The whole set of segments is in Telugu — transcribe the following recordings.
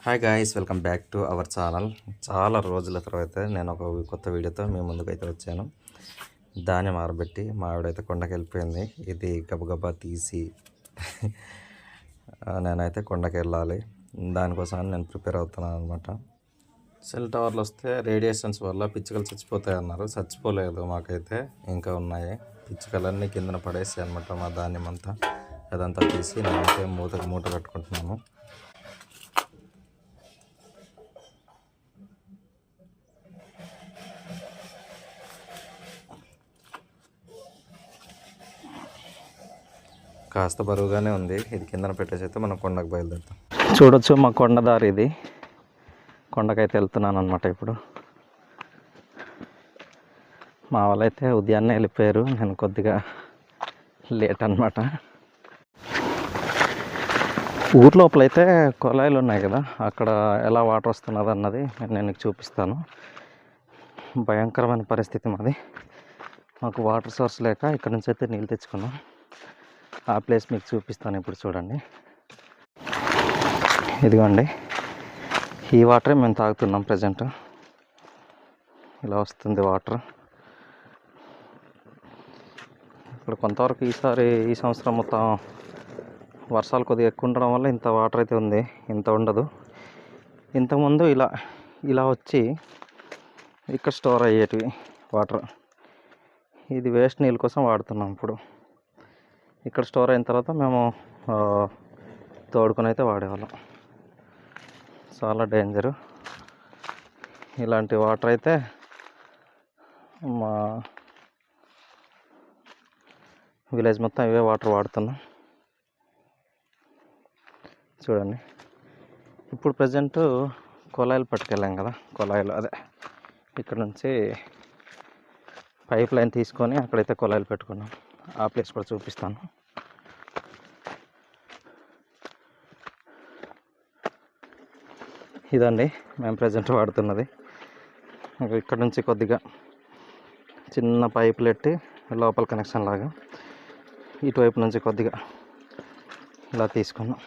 Hi guys, welcome back to our channel. చాలా రోజుల తర్వాత నేను ఒక కొత్త వీడియోతో మీ ముందుకైతే వచ్చాను. ధాన్యం ఆరబెట్టి మా ఆవిడైతే కొండకి వెళ్ళిపోయింది. ఇది గబగబా తీసి నేనైతే కొండకి వెళ్ళాలి. దానికోసం నేను ప్రిపేర్ అవుతున్నాను అనమాట. సెల్ టవర్లు వస్తే రేడియేషన్స్ వల్ల పిచ్చుకలు చచ్చిపోతాయి అన్నారు. చచ్చిపోలేదు, మాకైతే ఇంకా ఉన్నాయి. పిచ్చుకలన్నీ కిందన పడేసి అనమాట మా ధాన్యం అంతా. అదంతా తీసి నేనైతే మూట కట్టుకుంటున్నాను. కాస్త బరువుగానే ఉంది. ఇది కిందన పెట్టేసి అయితే మనం కొండకు బయలుదేరుతాం. చూడొచ్చు మా కొండ దారి ఇది. కొండకైతే వెళ్తున్నాను అనమాట. ఇప్పుడు మా వాళ్ళైతే ఉదయాన్నే వెళ్ళిపోయారు. నేను కొద్దిగా లేట్ అనమాట. ఊరు లోపలైతే కొలాయిలు ఉన్నాయి కదా, అక్కడ ఎలా వాటర్ వస్తున్నది అన్నది నేను నీకు చూపిస్తాను. భయంకరమైన పరిస్థితి మాది. మాకు వాటర్ సోర్స్ లేక ఇక్కడ నుంచి అయితే నీళ్ళు తెచ్చుకున్నాం. ఆ ప్లేస్ మీకు చూపిస్తాను ఇప్పుడు. చూడండి, ఇదిగోండి, ఈ వాటరే మేము తాగుతున్నాం ప్రజెంట్. ఇలా వస్తుంది వాటర్. ఇప్పుడు కొంతవరకు ఈ సంవత్సరం మొత్తం వర్షాలు కొద్దిగా ఎక్కువ ఉండడం వల్ల ఇంత వాటర్ అయితే ఉంది, ఇంత ఉండదు. ఇంతకుముందు ఇలా వచ్చి ఇక్కడ స్టోర్ అయ్యేటివి వాటర్. ఇది వేస్ట్ నీళ్ళ కోసం వాడుతున్నాం. ఇప్పుడు ఇక్కడ స్టోర్ అయిన తర్వాత మేము తోడుకొని అయితే వాడేవాళ్ళం. చాలా డేంజరు ఇలాంటి వాటర్ అయితే. మా విలేజ్ మొత్తం ఇవే వాటర్ వాడుతున్నాం. చూడండి, ఇప్పుడు ప్రజెంట్ కొలాయిలు పట్టుకెళ్ళాం కదా, కొలాయిలు అదే ఇక్కడ నుంచి పైప్ లైన్ తీసుకొని అక్కడైతే కొలాయిలు పెట్టుకున్నాం. ఆ ప్లేస్ కూడా చూపిస్తాను. ఇదండి మేము ప్రజెంట్ వాడుతున్నది. ఇక్కడ నుంచి కొద్దిగా చిన్న పైపులు పెట్టి లోపల కనెక్షన్ లాగా ఇటువైపు నుంచి కొద్దిగా ఇలా తీసుకున్నాం.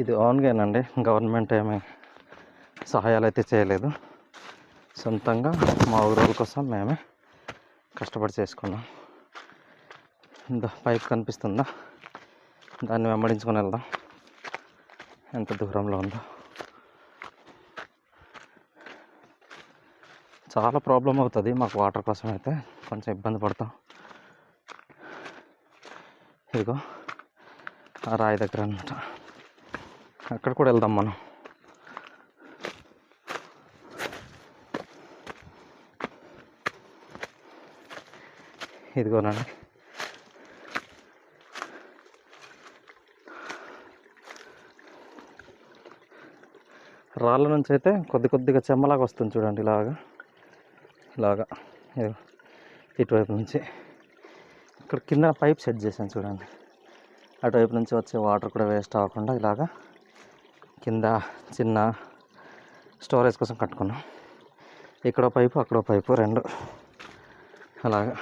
ఇది ఓన్గానండి, గవర్నమెంట్ ఏమీ సహాయాలు అయితే చేయలేదు. సొంతంగా మా ఊరోళ్ళ కోసం మేమే కష్టపడి చేసుకున్నాం. పైప్ కనిపిస్తుందా, దాన్ని వెంబడించుకొని వెళ్దాం. ఎంత దూరంలో ఉందో. చాలా ప్రాబ్లం అవుతుంది మాకు వాటర్ కోసం అయితే, కొంచెం ఇబ్బంది పడతాం. ఇదిగో ఆ రాయి దగ్గర అనమాట, అక్కడ కూడా వెళ్దాం మనం. ఇదిగోనండి, రాళ్ళ నుంచి అయితే కొద్దిగా చెమ్మలాగా వస్తుంది చూడండి. ఇలాగా ఇటువైపు నుంచి ఇక్కడ కింద పైప్ సెట్ చేశాను చూడండి. అటువైపు నుంచి వచ్చే వాటర్ కూడా వేస్ట్ అవ్వకుండా ఇలాగా కింద చిన్న స్టోరేజ్ కోసం కట్టుకున్నాం. ఇక్కడో పైపు అక్కడో పైపు, రెండు అలాగా.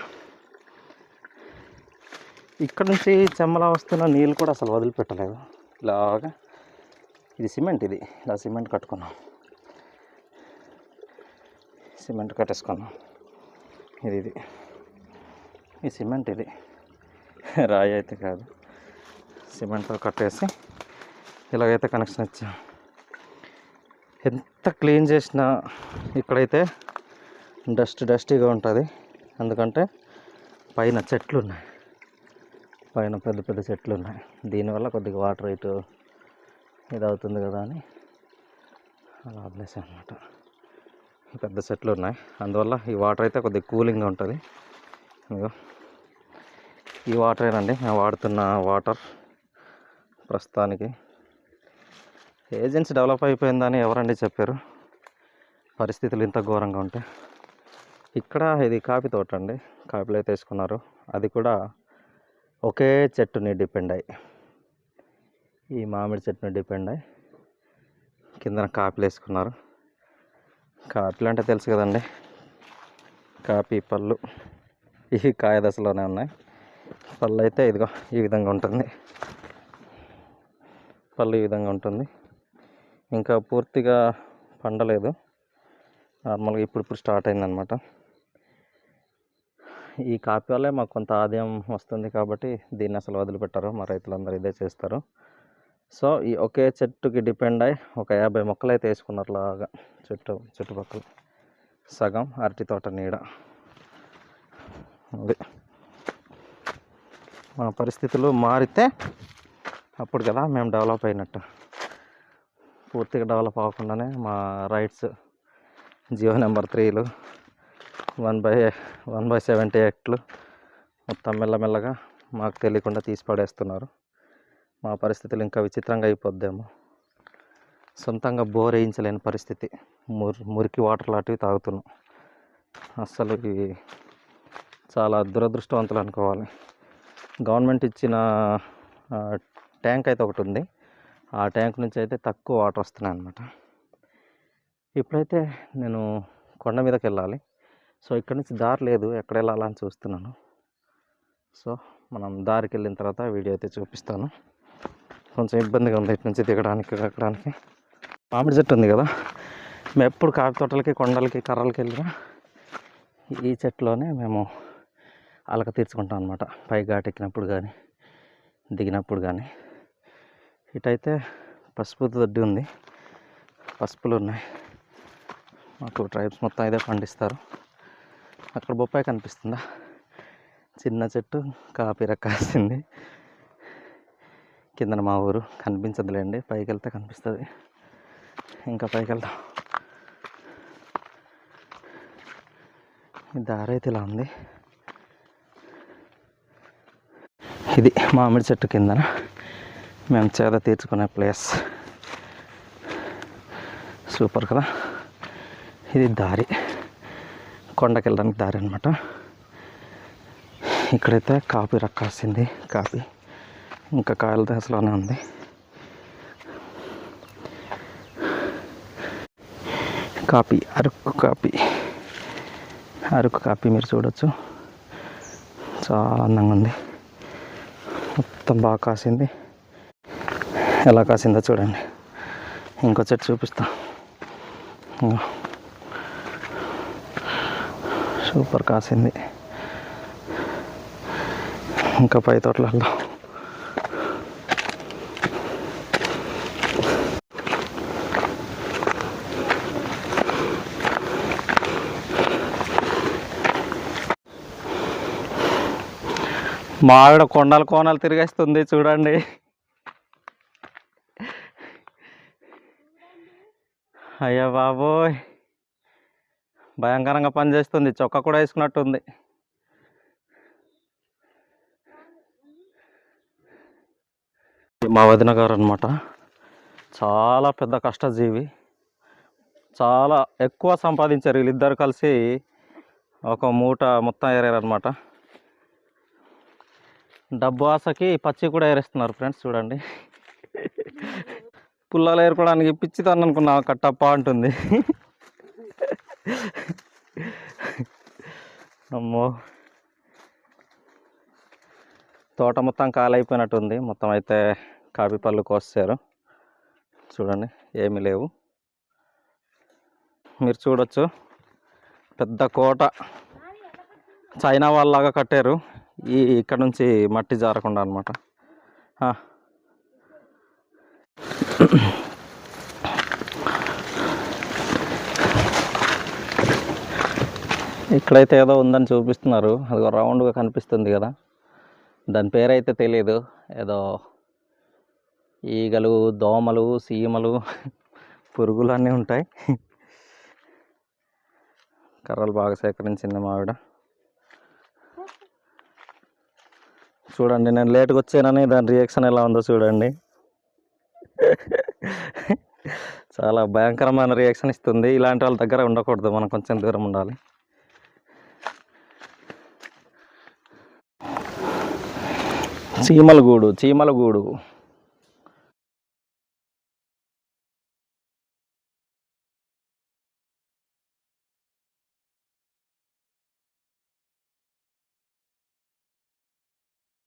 ఇక్కడ నుంచి చెమ్మలా వస్తున్న నీళ్ళు కూడా అసలు వదిలిపెట్టలేదు. ఇలాగా ఇది సిమెంట్, ఇలా సిమెంట్ కట్టుకున్నాం. సిమెంట్ కట్టేసుకున్నాం. ఇది ఈ సిమెంట్, ఇది రాయి అయితే కాదు, సిమెంట్తో కట్టేసి ఇలాగైతే కనెక్షన్ ఇచ్చాం. ఎంత క్లీన్ చేసినా ఇక్కడైతే డస్టీగా ఉంటుంది. ఎందుకంటే పైన చెట్లు ఉన్నాయి, పైన పెద్ద చెట్లు ఉన్నాయి. దీనివల్ల కొద్దిగా వాటర్ ఇటు ఇది అవుతుంది కదా అని అలా వదిలేసాను అనమాట. పెద్ద చెట్లు ఉన్నాయి, అందువల్ల ఈ వాటర్ అయితే కొద్దిగా కూలింగ్గా ఉంటుంది. ఈ వాటరేనండి మేము వాడుతున్న వాటర్ ప్రస్తుతానికి. ఏజెన్సీ డెవలప్ అయిపోయిందని ఎవరండి చెప్పారు? పరిస్థితులు ఇంత ఘోరంగా ఉంటాయి. ఇక్కడ ఇది కాఫీ తోట అండి, కాఫీలు అయితే వేసుకున్నారు. అది కూడా ఒకే చెట్టుని డిపెండ్ అయ్యి, ఈ మామిడి చెట్టుని డిపెండ్ అయ్యి కిందన కాఫీలు వేసుకున్నారు. కాఫీలు అంటే తెలుసు కదండి, కాఫీ పళ్ళు ఇవి కాయ దశలోనే ఉన్నాయి. పళ్ళు అయితే ఇదిగో ఈ విధంగా ఉంటుంది. పళ్ళు ఈ విధంగా ఉంటుంది. ఇంకా పూర్తిగా పండలేదు, నార్మల్గా ఇప్పుడు స్టార్ట్ అయిందనమాట. ఈ కాపీ వల్లే మాకు కొంత ఆదాయం వస్తుంది కాబట్టి దీన్ని అసలు వదిలిపెట్టారు, మా రైతులందరూ ఇదే చేస్తారు. సో ఈ ఒకే చెట్టుకి డిపెండ్ అయ్యి ఒక 50 మొక్కలు అయితే వేసుకున్నారు లాగా చుట్టుపక్కల సగం అరటి తోట నీడ. అది మా పరిస్థితులు మారితే అప్పుడు కదా మేము డెవలప్ అయినట్టు. పూర్తిగా డెవలప్ అవ్వకుండానే మా రైట్స్ జియో నెంబర్ 3లు 1/70 యాక్ట్లు మొత్తం మెల్లమెల్లగా మాకు తెలియకుండా తీసి పడేస్తున్నారు. మా పరిస్థితులు ఇంకా విచిత్రంగా అయిపోద్దేమో. సొంతంగా బోర్ వేయించలేని పరిస్థితి, మురికి వాటర్ లాంటివి తాగుతున్నాం. అస్సలు చాలా దురదృష్టవంతులు అనుకోవాలి. గవర్నమెంట్ ఇచ్చిన ట్యాంక్ అయితే ఒకటి ఉంది, ఆ ట్యాంక్ నుంచి అయితే తక్కువ వాటర్ వస్తున్నాయి అన్నమాట. ఇప్పుడైతే నేను కొండ మీదకి వెళ్ళాలి. సో ఇక్కడ నుంచి దారి లేదు, ఎక్కడ వెళ్ళాలని చూస్తున్నాను. సో మనం దారికి వెళ్ళిన తర్వాత వీడియో అయితే చూపిస్తాను. కొంచెం ఇబ్బందిగా ఉంది ఇటు నుంచి దిగడానికి ఎక్కడానికి. మామిడి చెట్టు ఉంది కదా, మేము ఎప్పుడు కాకి తోటలకి కొండలకి కర్రలకి వెళ్ళినా ఈ చెట్టులోనే మేము అలక తీర్చుకుంటాం అనమాట. పై ఘాటెక్కినప్పుడు కానీ దిగినప్పుడు కానీ. ఇటైతే పసుపు దొడ్డి ఉంది, పసుపులు ఉన్నాయి. మాకు ట్రైబ్స్ మొత్తం ఇదే పండిస్తారు. అక్కడ బొప్పాయి కనిపిస్తుందా, చిన్న చెట్టు కాపీ కాసింది. కిందన మా ఊరు కనిపించదులేండి, పైకి వెళ్తే కనిపిస్తుంది. ఇంకా పైకి వెళ్తాం. ఈ దారి అయితే ఇలా ఉంది. ఇది మామిడి చెట్టు కిందన మేము చేద తీర్చుకునే ప్లేస్. సూపర్ కదా. ఇది దారి, కొండకి వెళ్ళడానికి దారి అనమాట. ఇక్కడైతే కాపీ రక్కాల్సింది, కాపీ ఇంకా కాయల దశలోనే ఉంది. కాపీ అరకు కాపీ మీరు చూడొచ్చు, చాలా అందంగా ఉంది. మొత్తం బాగా కాసింది. ఎలా కాసిందో చూడండి. ఇంకో చెట్టు చూపిస్తా. సూపర్ కాసింది. ఇంకా పై తోటలలో మా ఆవిడ కొండలు కోనలు తిరిగేస్తుంది చూడండి. అయ్యా బాబోయ్, భయంకరంగా పనిచేస్తుంది. చొక్కా కూడా వేసుకున్నట్టుంది. మా వదిన గారు అనమాట, చాలా పెద్ద కష్టజీవి, చాలా ఎక్కువ సంపాదించారు. వీళ్ళిద్దరు కలిసి ఒక మూట మొత్తం ఏరారనమాట. డబ్బు ఆశకి పచ్చి కూడా ఏరేస్తున్నారు ఫ్రెండ్స్. చూడండి, పుల్లలు ఏరుకోవడానికి పిచ్చితనం అనుకున్నా, కట్టప్ప అంటుంది. అమ్మో, తోట మొత్తం కాలైపోయినట్టుంది. మొత్తం అయితే కాపీ పళ్ళు కోసారు. చూడండి, ఏమీ లేవు. మీరు చూడొచ్చు, పెద్ద కోట చైనా వాళ్ళలాగా కట్టారు. ఇక్కడ నుంచి మట్టి జారకుండా అనమాట. ఇక్కడైతే ఏదో ఉందని చూపిస్తున్నారు. అది రౌండ్గా కనిపిస్తుంది కదా, దాని పేరైతే తెలియదు. ఏదో ఈగలు, దోమలు, సీమలు, పురుగులు అన్నీ ఉంటాయి. కర్రలు బాగా సేకరించింది మా ఆవిడ. చూడండి, నేను లేట్గా వచ్చానని దాని రియాక్షన్ ఎలా ఉందో చూడండి. చాలా భయంకరమైన రియాక్షన్ ఇస్తుంది. ఇలాంటి వాళ్ళ దగ్గర ఉండకూడదు, మనం కొంచెం దూరం ఉండాలి. చీమల గూడు